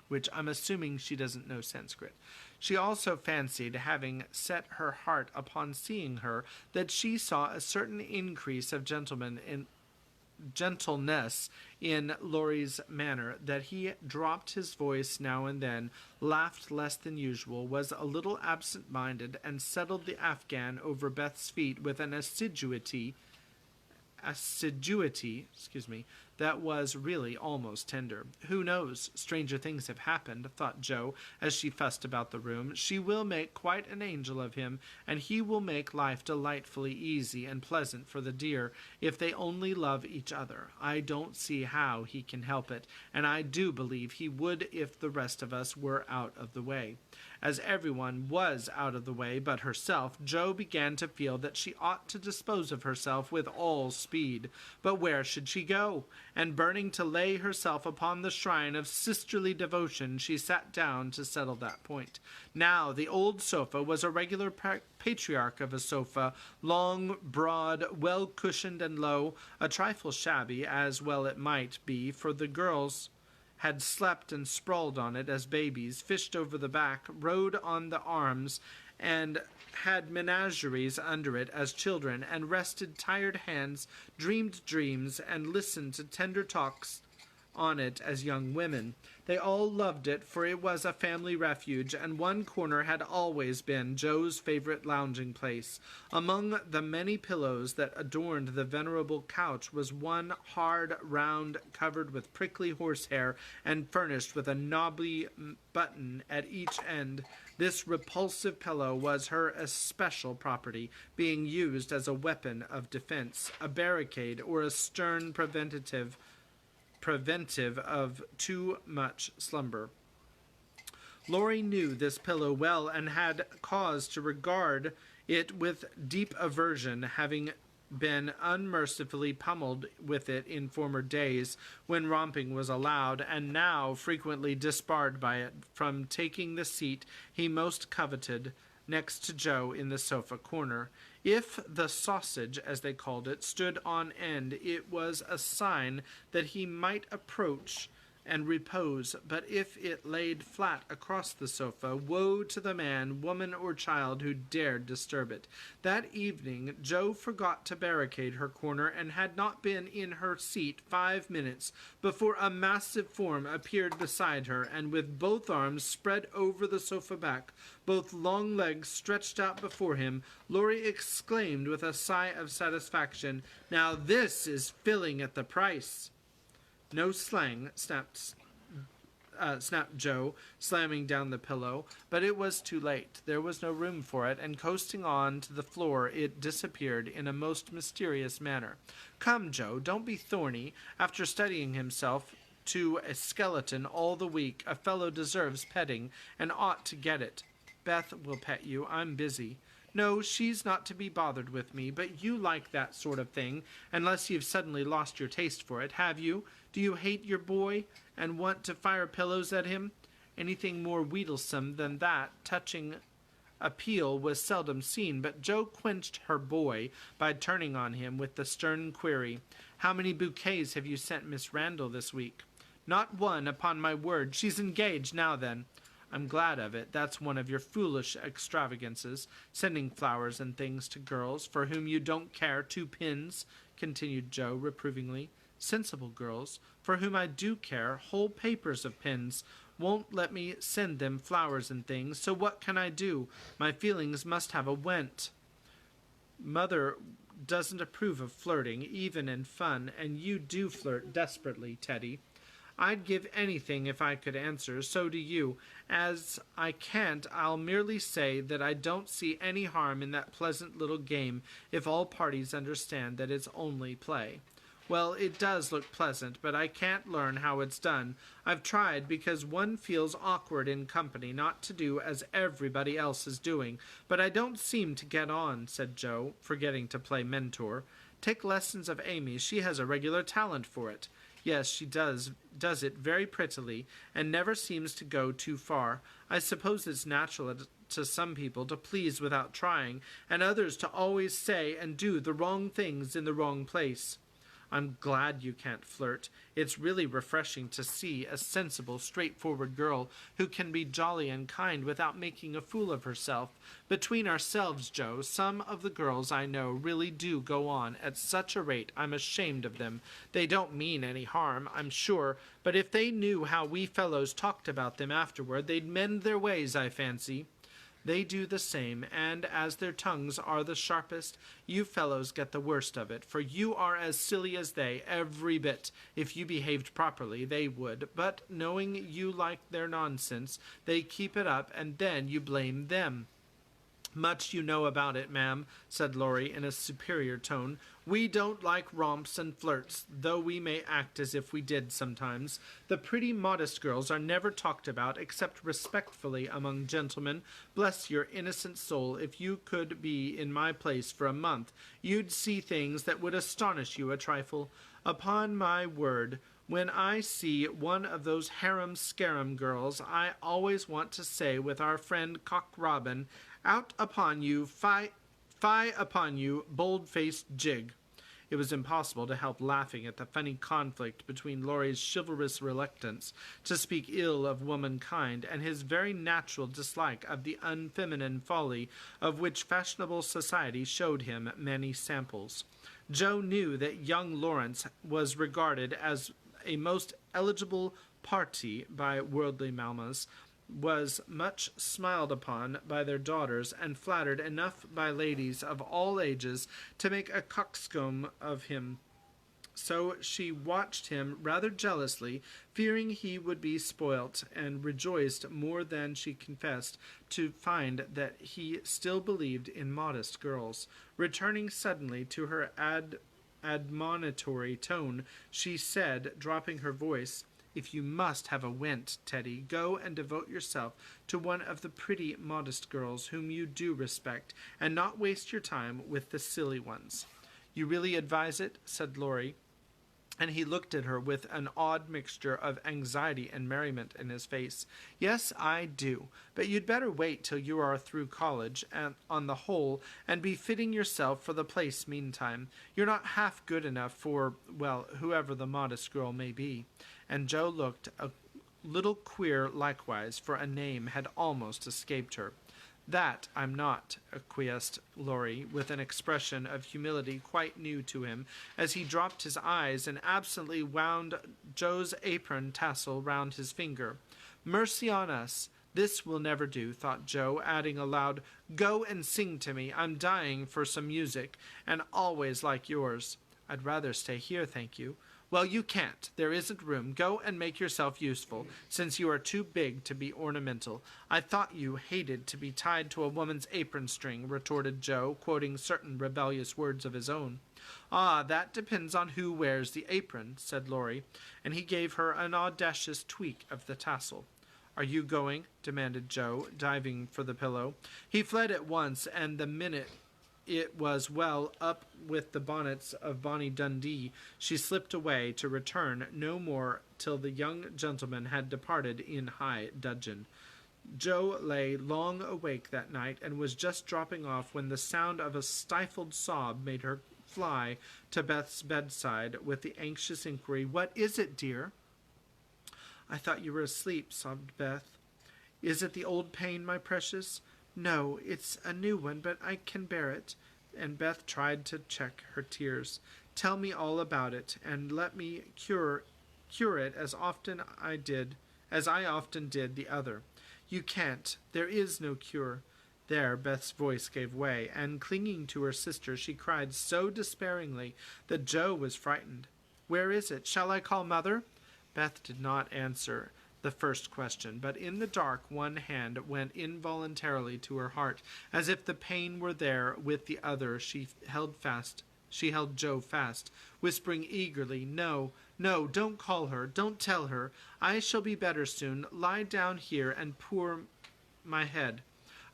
S3: which I'm assuming she doesn't know Sanskrit. She also fancied, having set her heart upon seeing her, that she saw a certain increase of gentleness in Laurie's manner, that he dropped his voice now and then, laughed less than usual, was a little absent-minded, and settled the Afghan over Beth's feet with an assiduity, that was really almost tender. Who knows? Stranger things have happened, thought Joe, as she fussed about the room. She will make quite an angel of him, and he will make life delightfully easy and pleasant for the dear, if they only love each other. I don't see how he can help it, and I do believe he would if the rest of us were out of the way. As everyone was out of the way but herself, Joe began to feel that she ought to dispose of herself with all speed. But where should she go? And burning to lay herself upon the shrine of sisterly devotion, she sat down to settle that point. Now, the old sofa was a regular patriarch of a sofa, long, broad, well-cushioned and low, a trifle shabby, as well it might be, for the girls had slept and sprawled on it as babies, fished over the back, rode on the arms, and had menageries under it as children, and rested tired hands, dreamed dreams, and listened to tender talks on it as young women. They all loved it, for it was a family refuge, and one corner had always been Joe's favorite lounging place. Among the many pillows that adorned the venerable couch was one hard, round, covered with prickly horsehair, and furnished with a knobby button at each end. This repulsive pillow was her especial property, being used as a weapon of defense, a barricade, or a stern preventive of too much slumber. Laurie knew this pillow well, and had cause to regard it with deep aversion, having been unmercifully pummeled with it in former days, when romping was allowed, and now frequently disbarred by it from taking the seat he most coveted next to Joe in the sofa corner. If the sausage, as they called it, stood on end, it was a sign that he might approach and repose, but if it laid flat across the sofa, woe to the man, woman, or child who dared disturb it. That evening Joe forgot to barricade her corner, and had not been in her seat 5 minutes before a massive form appeared beside her, and with both arms spread over the sofa back, both long legs stretched out before him, Laurie exclaimed with a sigh of satisfaction, "Now this is filling at the price." "No slang," snapped Joe, slamming down the pillow, but it was too late. There was no room for it, and coasting on to the floor, it disappeared in a most mysterious manner. "Come, Joe, don't be thorny. After studying himself to a skeleton all the week, a fellow deserves petting, and ought to get it. Beth will pet you. I'm busy." "No, she's not to be bothered with me, but you like that sort of thing, unless you've suddenly lost your taste for it, have you? Do you hate your boy, and want to fire pillows at him?" Anything more wheedlesome than that touching appeal was seldom seen, but Joe quenched her boy by turning on him with the stern query, "How many bouquets have you sent Miss Randall this week?" "Not one, upon my word. She's engaged now, then." "I'm glad of it. That's one of your foolish extravagances, sending flowers and things to girls for whom you don't care 2 pins," continued Joe reprovingly. "Sensible girls, for whom I do care, whole papers of pins, won't let me send them flowers and things, so what can I do? My feelings must have a vent. Mother doesn't approve of flirting, even in fun, and you do flirt desperately, Teddy." I'd give anything if I could answer, so do you. As I can't, I'll merely say that I don't see any harm in that pleasant little game if all parties understand that it's only play. Well, it does look pleasant, but I can't learn how it's done. I've tried because one feels awkward in company not to do as everybody else is doing, but I don't seem to get on, said Joe, forgetting to play mentor. Take lessons of Amy. She has a regular talent for it. Yes, she does it very prettily, and never seems to go too far. I suppose it's natural to some people to please without trying, and others to always say and do the wrong things in the wrong place. I'm glad you can't flirt. It's really refreshing to see a sensible, straightforward girl who can be jolly and kind without making a fool of herself. Between ourselves, Joe, some of the girls I know really do go on at such a rate I'm ashamed of them. They don't mean any harm, I'm sure, but if they knew how we fellows talked about them afterward, they'd mend their ways, I fancy. They do the same, and as their tongues are the sharpest, you fellows get the worst of it, for you are as silly as they, every bit. If you behaved properly, they would, but knowing you like their nonsense, they keep it up, and then you blame them. Much you know about it, ma'am, said Laurie in a superior tone. We don't like romps and flirts, though we may act as if we did sometimes. The pretty, modest girls are never talked about except respectfully among gentlemen. Bless your innocent soul, if you could be in my place for a month, you'd see things that would astonish you a trifle. Upon my word, when I see one of those harum-scarum girls, I always want to say with our friend Cock Robin, out upon you, fie upon you, bold-faced jig. It was impossible to help laughing at the funny conflict between Laurie's chivalrous reluctance to speak ill of womankind and his very natural dislike of the unfeminine folly of which fashionable society showed him many samples. Joe knew that young Lawrence was regarded as a most eligible parti by worldly mammas, was much smiled upon by their daughters, and flattered enough by ladies of all ages to make a coxcomb of him. So she watched him rather jealously, fearing he would be spoilt, and rejoiced more than she confessed to find that he still believed in modest girls. Returning suddenly to her admonitory tone, she said, dropping her voice, "If you must have a went, Teddy, go and devote yourself to one of the pretty, modest girls whom you do respect, and not waste your time with the silly ones." "You really advise it?" said Laurie, and he looked at her with an odd mixture of anxiety and merriment in his face. "Yes, I do. But you'd better wait till you are through college, and on the whole, and be fitting yourself for the place meantime. You're not half good enough for, well, whoever the modest girl may be." And Joe looked a little queer likewise, for a name had almost escaped her. "That I'm not," acquiesced Laurie, with an expression of humility quite new to him, as he dropped his eyes and absently wound Joe's apron tassel round his finger. "Mercy on us! This will never do," thought Joe, adding aloud, "Go and sing to me. I'm dying for some music, and always like yours." "I'd rather stay here, thank you." "Well, you can't. There isn't room. Go and make yourself useful, since you are too big to be ornamental." "I thought you hated to be tied to a woman's apron string," retorted Joe, quoting certain rebellious words of his own. "Ah, that depends on who wears the apron," said Laurie, and he gave her an audacious tweak of the tassel. "Are you going?" demanded Joe, diving for the pillow. He fled at once, and the minute it was well up with the bonnets of Bonnie Dundee, she slipped away, to return no more till the young gentleman had departed in high dudgeon. Joe lay long awake that night, and was just dropping off when the sound of a stifled sob made her fly to Beth's bedside with the anxious inquiry, "What is it, dear?" "I thought you were asleep," sobbed Beth. "Is it the old pain, my precious?" "No, it's a new one, but I can bear it," and Beth tried to check her tears. "Tell me all about it, and let me cure it as I often did the other." "You can't. There is no cure." There Beth's voice gave way, and clinging to her sister, she cried so despairingly that Joe was frightened. "Where is it? Shall I call Mother?" Beth did not answer the first question, but in the dark one hand went involuntarily to her heart, as if the pain were there. With the other she held Joe fast, whispering eagerly, "No, no, don't call her, don't tell her. I shall be better soon. Lie down here and pour my head.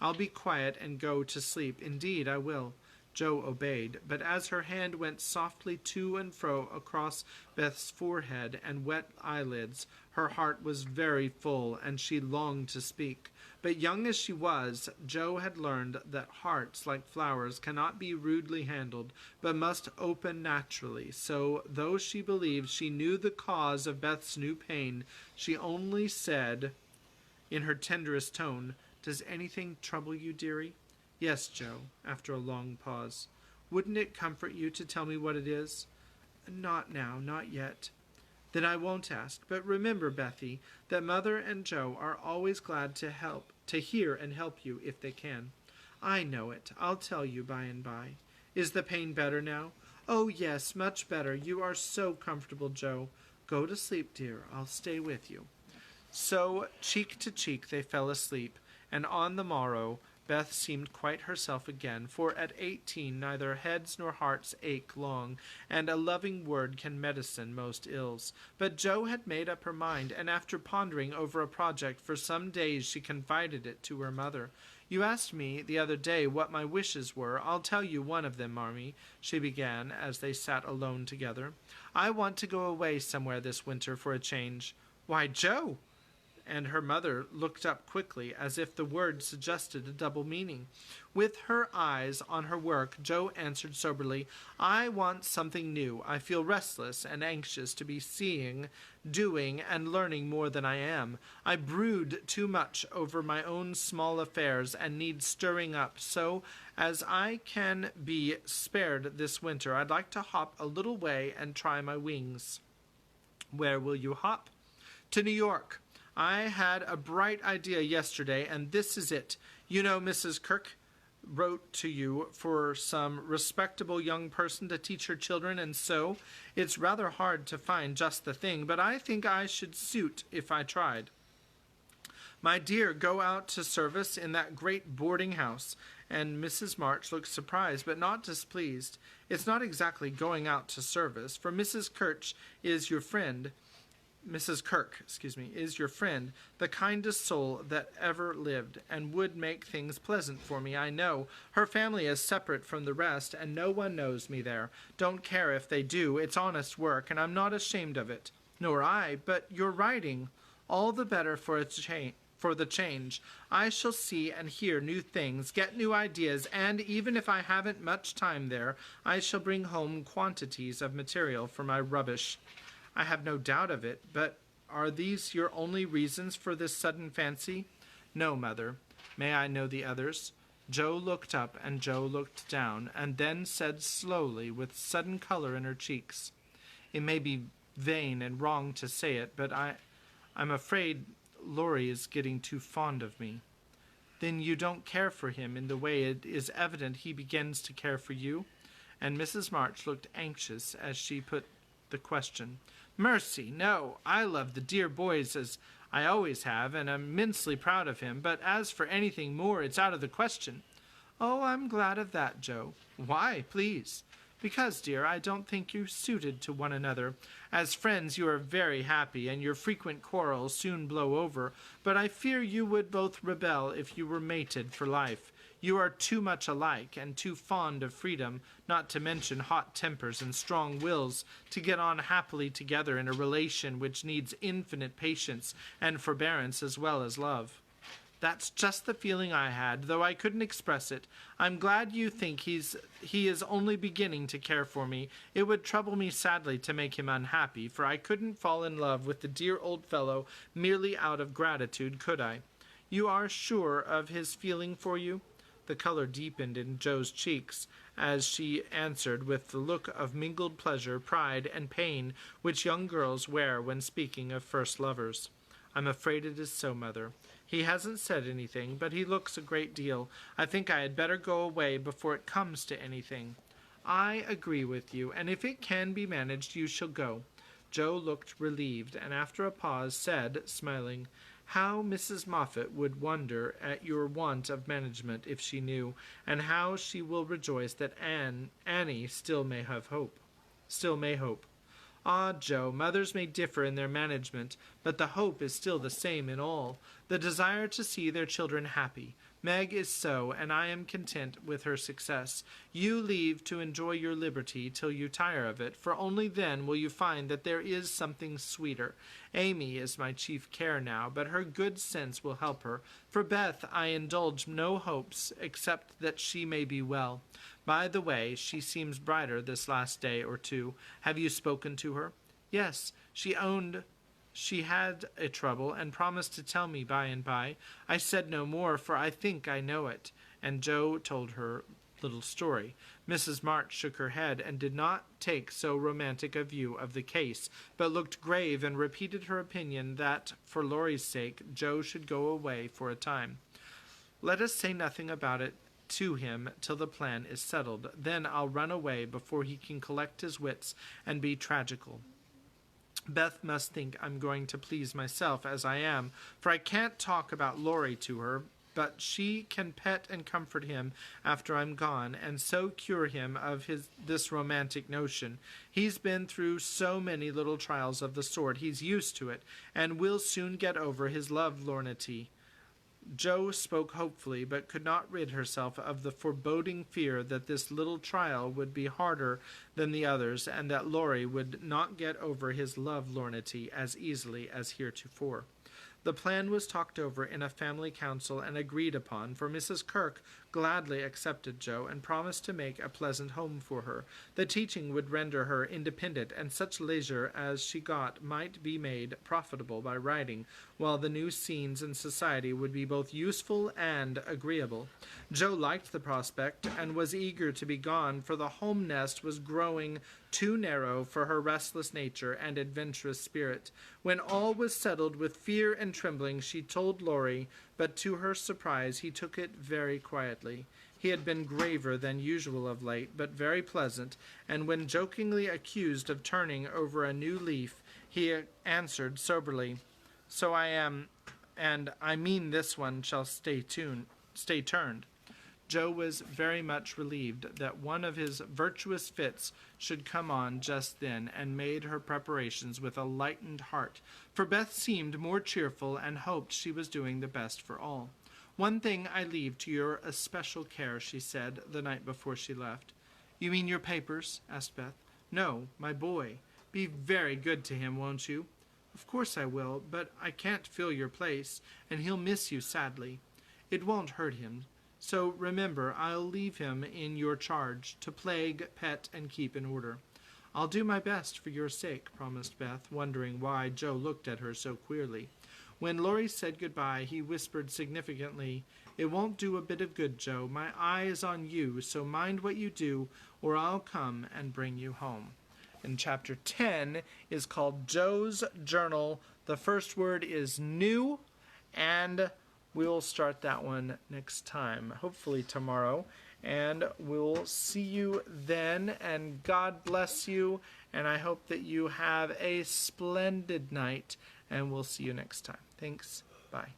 S3: I'll be quiet and go to sleep. Indeed, I will." Joe obeyed, but as her hand went softly to and fro across Beth's forehead and wet eyelids, her heart was very full, and she longed to speak. But young as she was, Joe had learned that hearts, like flowers, cannot be rudely handled, but must open naturally. So, though she believed she knew the cause of Beth's new pain, she only said, in her tenderest tone, "Does anything trouble you, dearie?" "Yes, Joe," after a long pause. "Wouldn't it comfort you to tell me what it is?" "Not now, not yet." "Then I won't ask. But remember, Bethy, that Mother and Joe are always glad to hear and help you if they can." "I know it. I'll tell you by and by." "Is the pain better now?" "Oh, yes, much better. You are so comfortable, Joe. Go to sleep, dear. I'll stay with you." So, cheek to cheek, they fell asleep, and on the morrow Beth seemed quite herself again, for at 18 neither heads nor hearts ache long, and a loving word can medicine most ills. But Joe had made up her mind, and after pondering over a project for some days she confided it to her mother. "You asked me the other day what my wishes were. I'll tell you one of them, Marmee," she began, as they sat alone together. "I want to go away somewhere this winter for a change." "Why, Joe!" And her mother looked up quickly, as if the word suggested a double meaning. With her eyes on her work, Joe answered soberly, "I want something new. I feel restless and anxious to be seeing, doing, and learning more than I am. I brood too much over my own small affairs and need stirring up, so, as I can be spared this winter, I'd like to hop a little way and try my wings." "Where will you hop?" "To New York. I had a bright idea yesterday, and this is it. You know Mrs. Kirk wrote to you for some respectable young person to teach her children, and so it's rather hard to find just the thing, but I think I should suit if I tried. My dear, go out to service in that great boarding house." And Mrs. March looked surprised, but not displeased. "It's not exactly going out to service, for Mrs. Kirk is your friend, the kindest soul that ever lived, and would make things pleasant for me, I know. Her family is separate from the rest, and no one knows me there. Don't care if they do. It's honest work, and I'm not ashamed of it." "Nor I, but your writing, all the better for the change. I shall see and hear new things, get new ideas, and even if I haven't much time there, I shall bring home quantities of material for my rubbish." "I have no doubt of it, but are these your only reasons for this sudden fancy?" "No, Mother. May I know the others?" Joe looked up and Joe looked down, and then said slowly, with sudden color in her cheeks, "It may be vain and wrong to say it, but I'm afraid Laurie is getting too fond of me." "Then you don't care for him in the way it is evident he begins to care for you?" And Mrs. March looked anxious as she put the question. "Mercy, no. I love the dear boys as I always have, and am immensely proud of him, but as for anything more, it's out of the question." "Oh, I'm glad of that, Joe." "Why, please?" "Because, dear, I don't think you suited to one another. As friends you are very happy, and your frequent quarrels soon blow over, but I fear you would both rebel if you were mated for life. You are too much alike, and too fond of freedom, not to mention hot tempers and strong wills, to get on happily together in a relation which needs infinite patience and forbearance as well as love." "That's just the feeling I had, though I couldn't express it. I'm glad you think he is only beginning to care for me. It would trouble me sadly to make him unhappy, for I couldn't fall in love with the dear old fellow merely out of gratitude, could I?" "You are sure of his feeling for you?" The color deepened in Joe's cheeks as she answered with the look of mingled pleasure, pride, and pain which young girls wear when speaking of first lovers. "I'm afraid it is so, Mother. He hasn't said anything, but he looks a great deal. I think I had better go away before it comes to anything." "I agree with you, and if it can be managed, you shall go. Joe looked relieved, and after a pause said, smiling, "How Mrs. Moffat would wonder at your want of management if she knew, and how she will rejoice that Annie still may hope. Ah, Joe, mothers may differ in their management, but the hope is still the same in all, the desire to see their children happy. Meg is so, and I am content with her success. You leave to enjoy your liberty till you tire of it, for only then will you find that there is something sweeter. Amy is my chief care now, but her good sense will help her. For Beth I indulge no hopes, except that she may be well. By the way, she seems brighter this last day or two. Have you spoken to her?" "Yes, she owned she had a trouble, and promised to tell me by and by. I said no more, for I think I know it." And Joe told her little story. Mrs. March shook her head, and did not take so romantic a view of the case, but looked grave and repeated her opinion that, for Laurie's sake, Joe should go away for a time. "Let us say nothing about it to him till the plan is settled. Then I'll run away before he can collect his wits and be tragical. Beth must think I'm going to please myself, as I am, for I can't talk about Laurie to her, but she can pet and comfort him after I'm gone, and so cure him of this romantic notion. He's been through so many little trials of the sort, he's used to it, and will soon get over his lovelornity." Joe spoke hopefully, but could not rid herself of the foreboding fear that this little trial would be harder than the others, and that Laurie would not get over his lovelornity as easily as heretofore. The plan was talked over in a family council and agreed upon, for Mrs. Kirk gladly accepted Joe and promised to make a pleasant home for her. The teaching would render her independent, and such leisure as she got might be made profitable by writing, while the new scenes in society would be both useful and agreeable. Joe liked the prospect, and was eager to be gone, for the home nest was growing too narrow for her restless nature and adventurous spirit. When all was settled, with fear and trembling she told Laurie, but to her surprise he took it very quietly. He had been graver than usual of late, but very pleasant, and when jokingly accused of turning over a new leaf, he answered soberly, "So I am, and I mean this one shall stay turned." Joe was very much relieved that one of his virtuous fits should come on just then, and made her preparations with a lightened heart, for Beth seemed more cheerful and hoped she was doing the best for all. "One thing I leave to your especial care," she said the night before she left. "You mean your papers?" asked Beth. "No, my boy. Be very good to him, won't you?" "Of course I will, but I can't fill your place, and he'll miss you sadly." "It won't hurt him. So remember, I'll leave him in your charge, to plague, pet, and keep in order." "I'll do my best for your sake," promised Beth, wondering why Joe looked at her so queerly. When Laurie said goodbye, he whispered significantly, "It won't do a bit of good, Joe. My eye is on you, so mind what you do, or I'll come and bring you home." And chapter 10 is called Joe's Journal. The first word is new, and we'll start that one next time, hopefully tomorrow. And we'll see you then, and God bless you, and I hope that you have a splendid night, and we'll see you next time. Thanks. Bye.